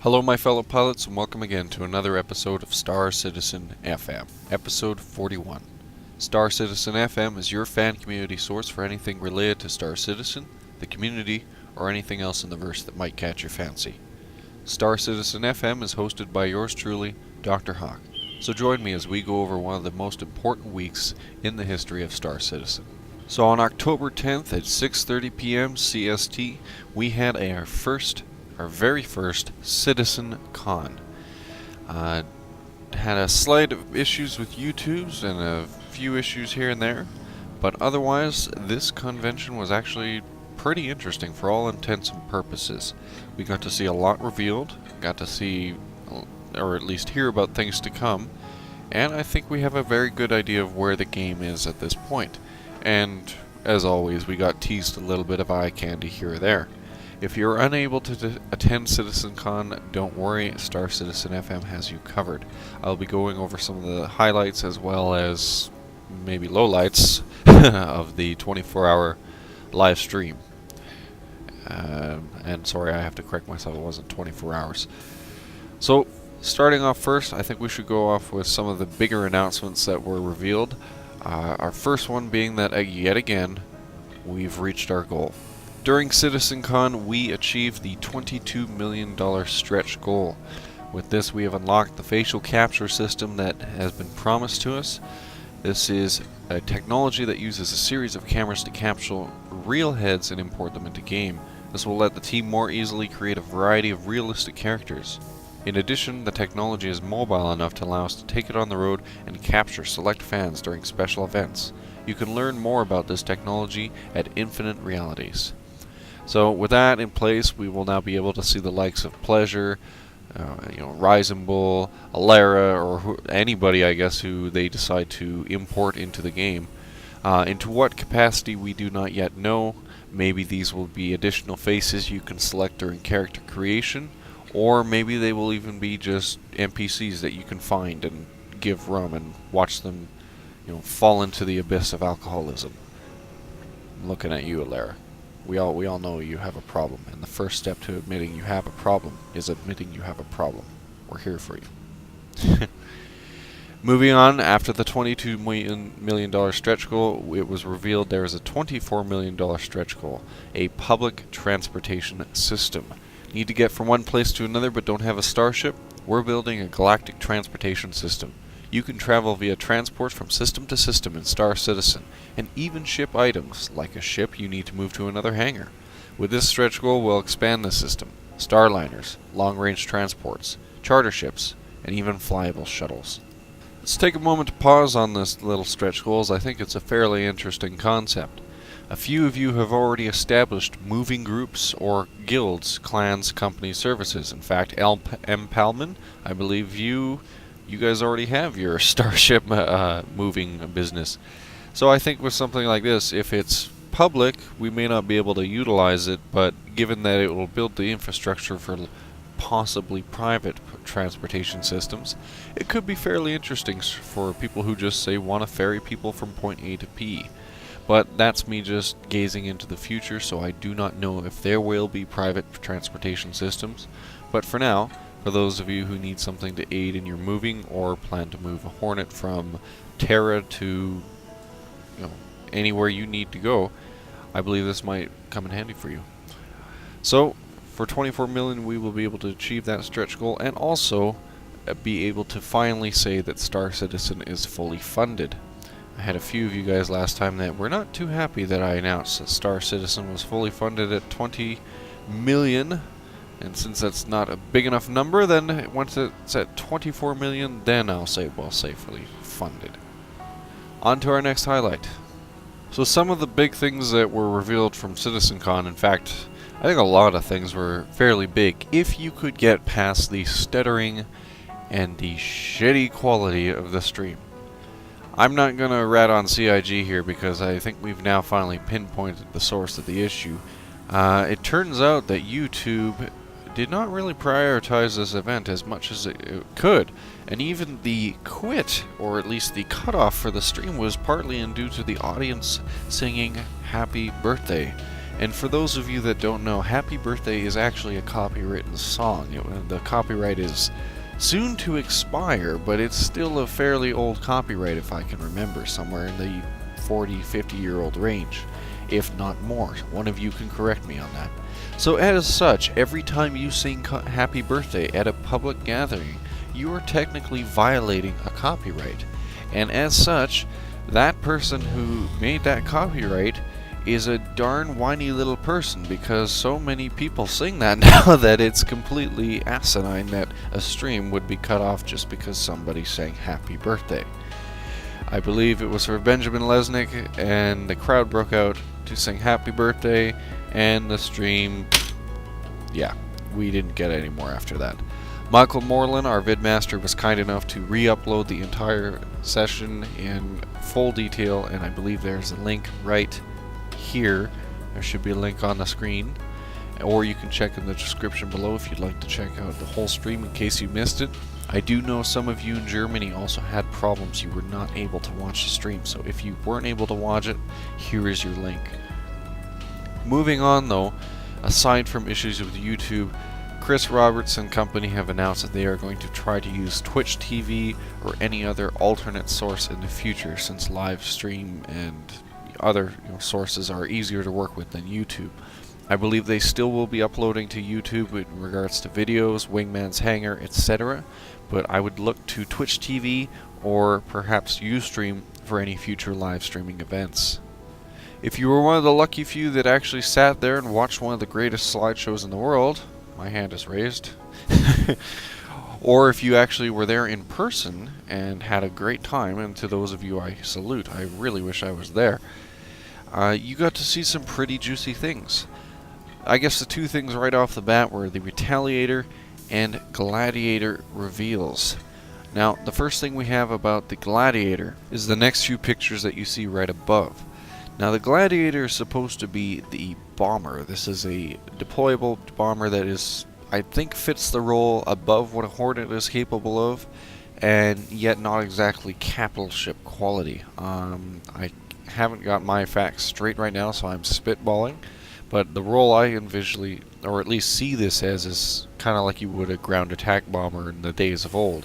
Hello my fellow pilots and welcome again to another episode of Star Citizen FM, episode 41. Star Citizen FM is your fan community source for anything related to Star Citizen, the community, or anything else in the verse that might catch your fancy. Star Citizen FM is hosted by yours truly, Dr. Hawk, so join me as we go over one of the most important weeks in the history of Star Citizen. So on October 10th at 6:30 p.m. CST, we had our very first Citizen Con. Had a slight issues with YouTube's and a few issues here and there, but otherwise this convention was actually pretty interesting for all intents and purposes. We got to see a lot revealed, got to see, or at least hear about things to come, and I think we have a very good idea of where the game is at this point. And as always, we got teased a little bit of eye candy here or there. If you're unable to attend CitizenCon, don't worry, Star Citizen FM has you covered. I'll be going over some of the highlights as well as maybe lowlights of the 24-hour live stream. And sorry, I have to correct myself, it wasn't 24 hours. So, starting off first, I think we should go off with some of the bigger announcements that were revealed. Our first one being that, yet again, we've reached our goal. During CitizenCon, we achieved the $22 million stretch goal. With this, we have unlocked the facial capture system that has been promised to us. This is a technology that uses a series of cameras to capture real heads and import them into game. This will let the team more easily create a variety of realistic characters. In addition, the technology is mobile enough to allow us to take it on the road and capture select fans during special events. You can learn more about this technology at Infinite Realities. So with that in place, we will now be able to see the likes of Pleasure, Rise and Bull, Alara, or anybody, I guess, who they decide to import into the game. Into what capacity we do not yet know. Maybe these will be additional faces you can select during character creation, or maybe they will even be just NPCs that you can find and give rum and watch them, fall into the abyss of alcoholism. I'm looking at you, Alara. We all know you have a problem, and the first step to admitting you have a problem is admitting you have a problem. We're here for you. Moving on, after the $22 million stretch goal, it was revealed there is a $24 million stretch goal, a public transportation system. Need to get from one place to another but don't have a starship? We're building a galactic transportation system. You can travel via transport from system to system in Star Citizen, and even ship items, like a ship you need to move to another hangar. With this stretch goal, we'll expand the system. Starliners, long-range transports, charter ships, and even flyable shuttles. Let's take a moment to pause on this little stretch goal, as I think it's a fairly interesting concept. A few of you have already established moving groups or guilds, clans, companies, services. In fact, M. Palman, I believe you guys already have your starship moving business. So I think with something like this, if it's public, we may not be able to utilize it, but given that it will build the infrastructure for possibly private transportation systems, it could be fairly interesting for people who just say want to ferry people from point A to P. But that's me just gazing into the future, so I do not know if there will be private transportation systems. But for now, for those of you who need something to aid in your moving or plan to move a Hornet from Terra to anywhere you need to go, I believe this might come in handy for you. So, for 24 million we will be able to achieve that stretch goal and also be able to finally say that Star Citizen is fully funded. I had a few of you guys last time that were not too happy that I announced that Star Citizen was fully funded at 20 million. And since that's not a big enough number, then once it's at 24 million, then I'll say, well, safely funded. On to our next highlight. So some of the big things that were revealed from CitizenCon, in fact, I think a lot of things were fairly big, if you could get past the stuttering and the shitty quality of the stream. I'm not going to rat on CIG here because I think we've now finally pinpointed the source of the issue. It turns out that YouTube did not really prioritize this event as much as it could, and even the quit, or at least the cutoff for the stream, was partly due to the audience singing happy birthday. And for those of you that don't know, Happy Birthday is actually a copywritten song. The copyright is soon to expire, but it's still a fairly old copyright if I can remember, somewhere in the 40, 50-year-old range, if not more. One of you can correct me on that. So as such, every time you sing Happy Birthday at a public gathering, you are technically violating a copyright. And as such, that person who made that copyright is a darn whiny little person, because so many people sing that now that it's completely asinine that a stream would be cut off just because somebody sang Happy Birthday. I believe it was for Benjamin Lesnick, and the crowd broke out to sing Happy Birthday, and the stream, yeah, we didn't get any more after that. Michael Moreland, our vidmaster, was kind enough to re-upload the entire session in full detail, and I believe there's a link right here. There should be a link on the screen, or you can check in the description below if you'd like to check out the whole stream in case you missed it. I do know some of you in Germany also had problems. You were not able to watch the stream, so if you weren't able to watch it, here is your link. Moving on though, aside from issues with YouTube, Chris Roberts and company have announced that they are going to try to use Twitch TV or any other alternate source in the future, since live stream and other sources are easier to work with than YouTube. I believe they still will be uploading to YouTube in regards to videos, Wingman's Hangar, etc. But I would look to Twitch TV or perhaps Ustream for any future live streaming events. If you were one of the lucky few that actually sat there and watched one of the greatest slideshows in the world, my hand is raised, or if you actually were there in person and had a great time, and to those of you I salute, I really wish I was there, you got to see some pretty juicy things. I guess the two things right off the bat were the Retaliator and Gladiator reveals. Now, the first thing we have about the Gladiator is the next few pictures that you see right above. Now, the Gladiator is supposed to be the bomber. This is a deployable bomber that is, I think, fits the role above what a Hornet is capable of, and yet not exactly capital ship quality. I haven't got my facts straight right now, so I'm spitballing, but the role I envision, or at least see this as, is kind of like you would a ground attack bomber in the days of old,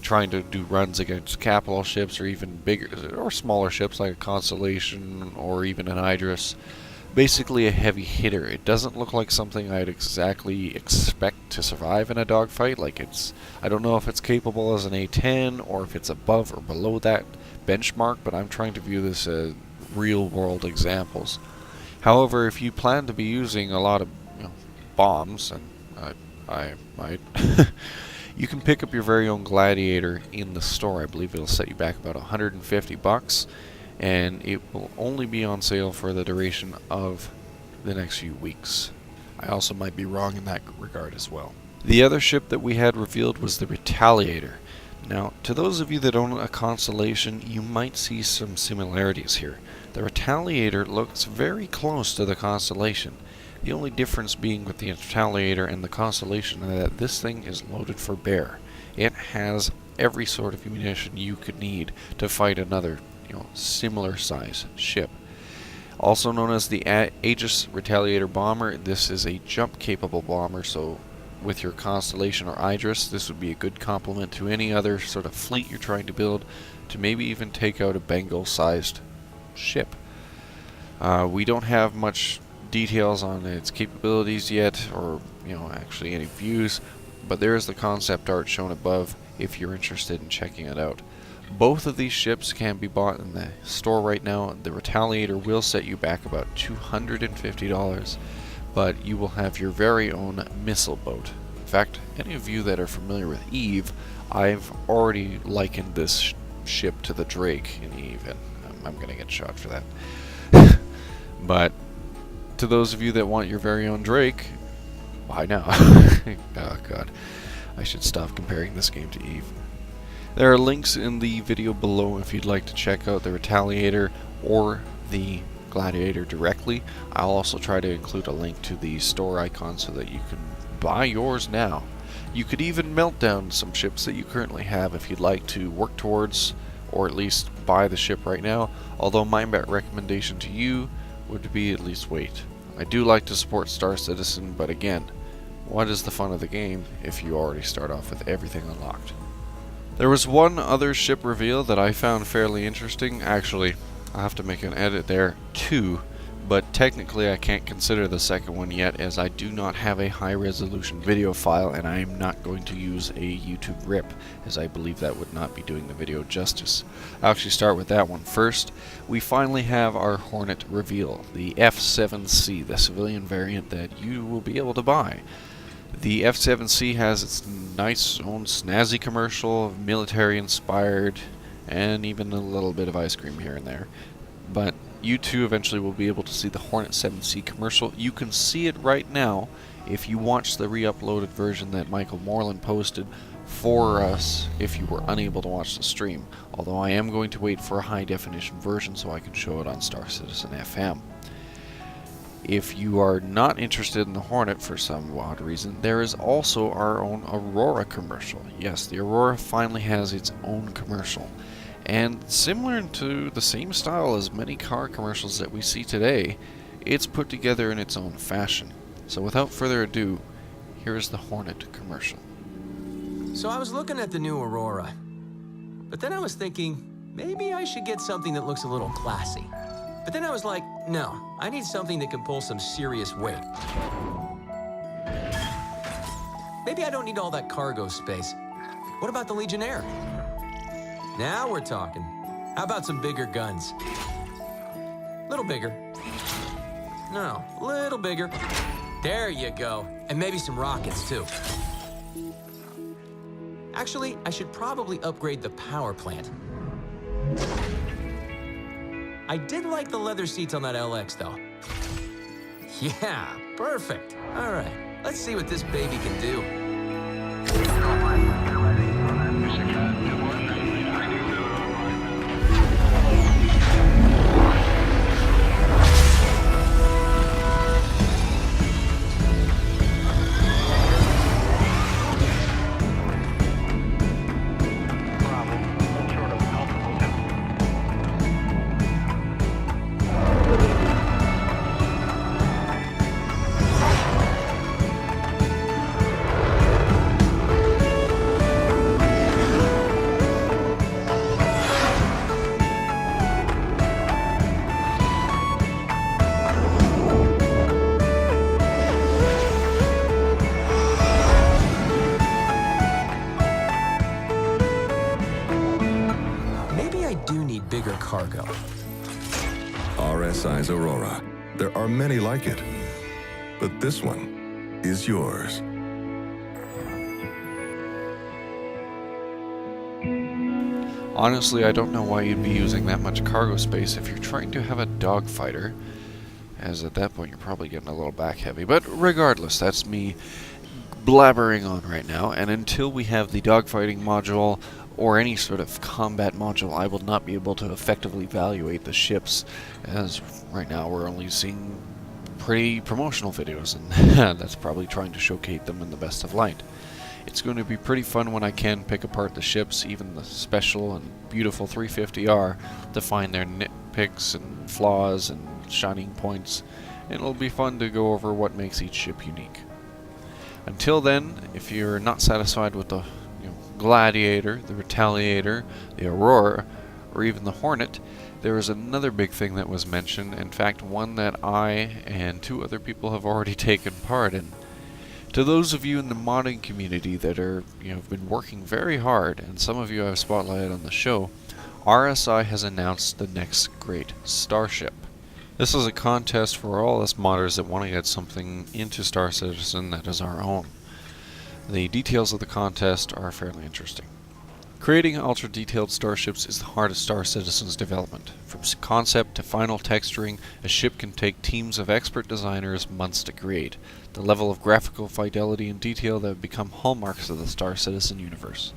trying to do runs against capital ships, or even bigger or smaller ships like a Constellation or even an Idris. Basically a heavy hitter. It doesn't look like something I'd exactly expect to survive in a dogfight. I don't know if it's capable as an A-10 or if it's above or below that benchmark, but I'm trying to view this as real world examples. However, if you plan to be using a lot of bombs, and I might, you can pick up your very own Gladiator in the store. I believe it'll set you back about $150, and it will only be on sale for the duration of the next few weeks. I also might be wrong in that regard as well. The other ship that we had revealed was the Retaliator. Now, to those of you that own a Constellation, you might see some similarities here. The Retaliator looks very close to the Constellation. The only difference being with the Retaliator and the Constellation is that this thing is loaded for bear. It has every sort of munition you could need to fight another, similar size ship. Also known as the Aegis Retaliator bomber, this is a jump-capable bomber, so with your Constellation or Idris, this would be a good complement to any other sort of fleet you're trying to build, to maybe even take out a Bengal-sized ship. We don't have much details on its capabilities yet, or actually any views, but there is the concept art shown above if you're interested in checking it out. Both of these ships can be bought in the store right now. The Retaliator will set you back about $250, but you will have your very own missile boat. In fact, any of you that are familiar with Eve, I've already likened this ship to the Drake in Eve, and I'm gonna get shot for that. But to those of you that want your very own Drake, why now? Oh god, I should stop comparing this game to Eve. There are links in the video below if you'd like to check out the Retaliator or the Gladiator directly. I'll also try to include a link to the store icon so that you can buy yours now. You could even melt down some ships that you currently have if you'd like to work towards, or at least buy the ship right now, although my recommendation to you would be at least wait. I do like to support Star Citizen, but again, what is the fun of the game if you already start off with everything unlocked? There was one other ship reveal that I found fairly interesting. Actually, I'll have to make an edit there too, but technically I can't consider the second one yet, as I do not have a high resolution video file, and I am not going to use a YouTube rip, as I believe that would not be doing the video justice. I'll actually start with that one first. We finally have our Hornet reveal, the F7C, the civilian variant that you will be able to buy. The F7C has its nice own snazzy commercial, military inspired, and even a little bit of ice cream here and there. But you too eventually will be able to see the Hornet 7C commercial. You can see it right now if you watch the re-uploaded version that Michael Moreland posted for us if you were unable to watch the stream, although I am going to wait for a high definition version so I can show it on Star Citizen FM. If you are not interested in the Hornet for some odd reason, there is also our own Aurora commercial. Yes, the Aurora finally has its own commercial. And similar to the same style as many car commercials that we see today, it's put together in its own fashion. So without further ado, here is the Hornet commercial. So I was looking at the new Aurora, but then I was thinking, maybe I should get something that looks a little classy. But then I was like, no, I need something that can pull some serious weight. Maybe I don't need all that cargo space. What about the Legionnaire? Now we're talking. How about some bigger guns? Little bigger. No, little bigger. There you go. And maybe some rockets, too. Actually, I should probably upgrade the power plant. I did like the leather seats on that LX, though. Yeah, perfect. All right, let's see what this baby can do. Bigger cargo. RSI's Aurora. There are many like it, but this one is yours. Honestly, I don't know why you'd be using that much cargo space if you're trying to have a dogfighter, as at that point you're probably getting a little back heavy. But regardless, that's me blabbering on right now, and until we have the dogfighting module or any sort of combat module, I will not be able to effectively evaluate the ships, as right now we're only seeing pretty promotional videos, and that's probably trying to showcase them in the best of light. It's going to be pretty fun when I can pick apart the ships, even the special and beautiful 350R, to find their nitpicks and flaws and shining points, and it'll be fun to go over what makes each ship unique. Until then, if you're not satisfied with the Gladiator, the Retaliator, the Aurora, or even the Hornet, there is another big thing that was mentioned, in fact one that I and two other people have already taken part in. To those of you in the modding community that are, have been working very hard, and some of you I've spotlighted on the show, RSI has announced the next Great Starship. This is a contest for all us modders that want to get something into Star Citizen that is our own. The details of the contest are fairly interesting. Creating ultra-detailed starships is the heart of Star Citizen's development. From concept to final texturing, a ship can take teams of expert designers months to create, the level of graphical fidelity and detail that have become hallmarks of the Star Citizen universe.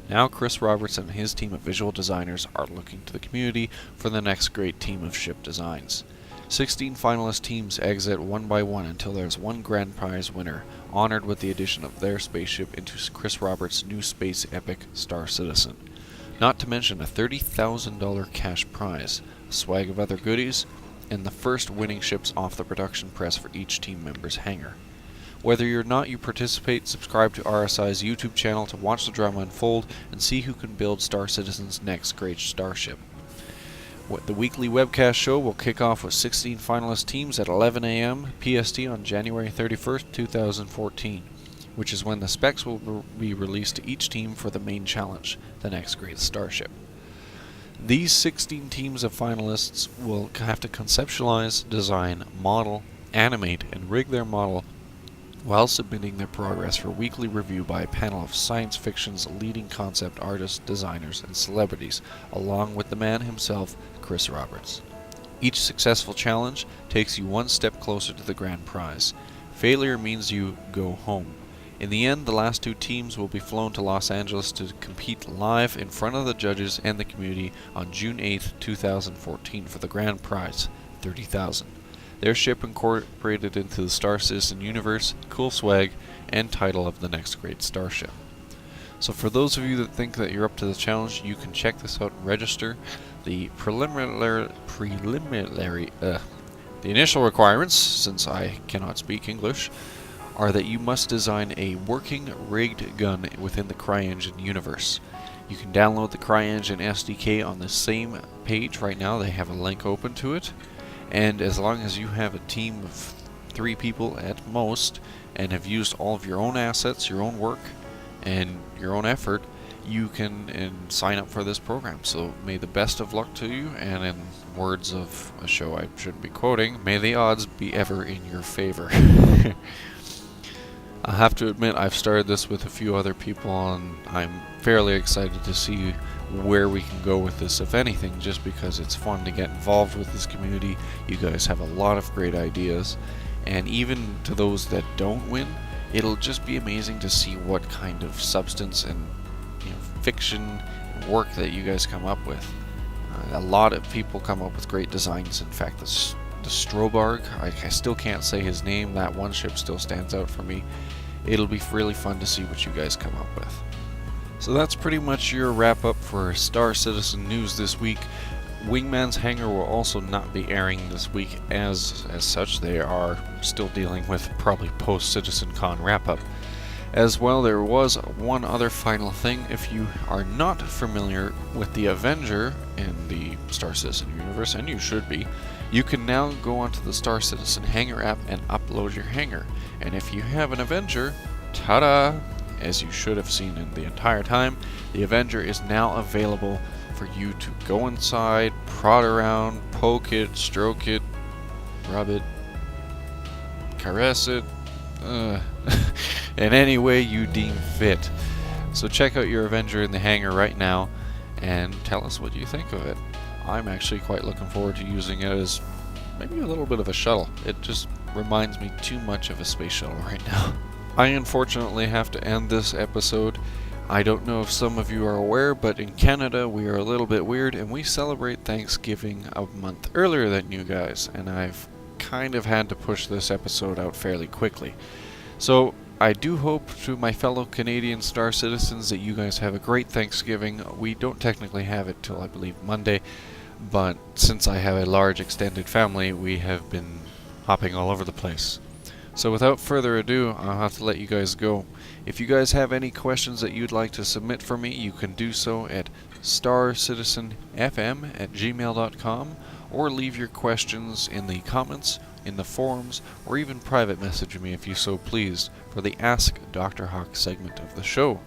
Now Chris Roberts and his team of visual designers are looking to the community for the next great team of ship designs. 16 finalist teams exit one by one until there's one grand prize winner, honored with the addition of their spaceship into Chris Roberts' new space epic Star Citizen. Not to mention a $30,000 cash prize, a swag of other goodies, and the first winning ships off the production press for each team member's hangar. Whether or not you participate, subscribe to RSI's YouTube channel to watch the drama unfold and see who can build Star Citizen's next Great Starship. The weekly webcast show will kick off with 16 finalist teams at 11 a.m. PST on January 31st, 2014, which is when the specs will be released to each team for the main challenge, the next Great Starship. These 16 teams of finalists will have to conceptualize, design, model, animate, and rig their model while submitting their progress for weekly review by a panel of science fiction's leading concept artists, designers, and celebrities, along with the man himself, Chris Roberts. Each successful challenge takes you one step closer to the grand prize. Failure means you go home. In the end, the last two teams will be flown to Los Angeles to compete live in front of the judges and the community on June 8, 2014 for the grand prize, $30,000. Their ship incorporated into the Star Citizen universe, cool swag, and title of the next Great Starship. So for those of you that think that you're up to the challenge, you can check this out and register. The the initial requirements, since I cannot speak English, are that you must design a working rigged gun within the CryEngine universe. You can download the CryEngine SDK on the same page right now. They have a link open to it. And as long as you have a team of 3 people at most and have used all of your own assets, your own work, and your own effort, you can sign up for this program. So may the best of luck to you, and in words of a show I shouldn't be quoting, may the odds be ever in your favor. I have to admit, I've started this with a few other people, and I'm fairly excited to see where we can go with this, if anything, just because it's fun to get involved with this community. You guys have a lot of great ideas, and even to those that don't win, it'll just be amazing to see what kind of substance and fiction work that you guys come up with. A lot of people come up with great designs. In fact, the Strobarg, I still can't say his name, that one ship still stands out for me. It'll be really fun to see what you guys come up with. So that's pretty much your wrap up for Star Citizen news this week. Wingman's Hangar will also not be airing this week as such. They are still dealing with probably post-CitizenCon wrap up. As well, there was one other final thing. If you are not familiar with the Avenger in the Star Citizen universe, and you should be, you can now go onto the Star Citizen Hangar app and upload your hangar. And if you have an Avenger, ta-da! As you should have seen in the entire time, the Avenger is now available for you to go inside, prod around, poke it, stroke it, rub it, caress it, in any way you deem fit. So check out your Avenger in the hangar right now and tell us what you think of it. I'm actually quite looking forward to using it as maybe a little bit of a shuttle. It just reminds me too much of a space shuttle right now. I unfortunately have to end this episode. I don't know if some of you are aware, but in Canada we are a little bit weird and we celebrate Thanksgiving a month earlier than you guys, and I've kind of had to push this episode out fairly quickly. So I do hope to my fellow Canadian Star Citizens that you guys have a great Thanksgiving. We don't technically have it till I believe Monday, but since I have a large extended family, we have been hopping all over the place. So without further ado, I'll have to let you guys go. If you guys have any questions that you'd like to submit for me, you can do so at starcitizenfm@gmail.com, or leave your questions in the comments, in the forums, or even private message me if you so please for the Ask Dr. Hawk segment of the show.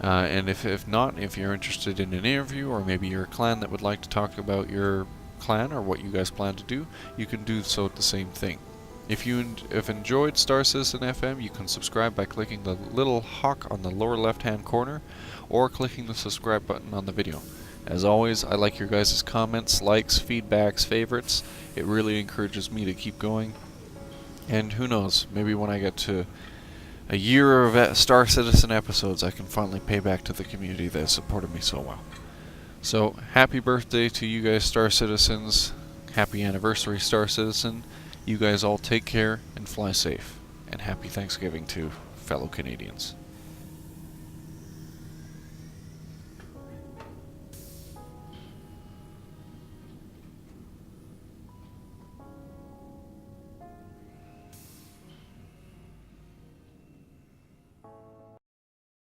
And if not, if you're interested in an interview, or maybe you're a clan that would like to talk about your clan or what you guys plan to do, you can do so at the same thing. If you have enjoyed Star Citizen FM, you can subscribe by clicking the little hawk on the lower left-hand corner, or clicking the subscribe button on the video. As always, I like your guys' comments, likes, feedbacks, favorites. It really encourages me to keep going. And who knows, maybe when I get to a year of Star Citizen episodes, I can finally pay back to the community that supported me so well. So, happy birthday to you guys, Star Citizens. Happy anniversary, Star Citizen. You guys all take care and fly safe. And happy Thanksgiving to fellow Canadians.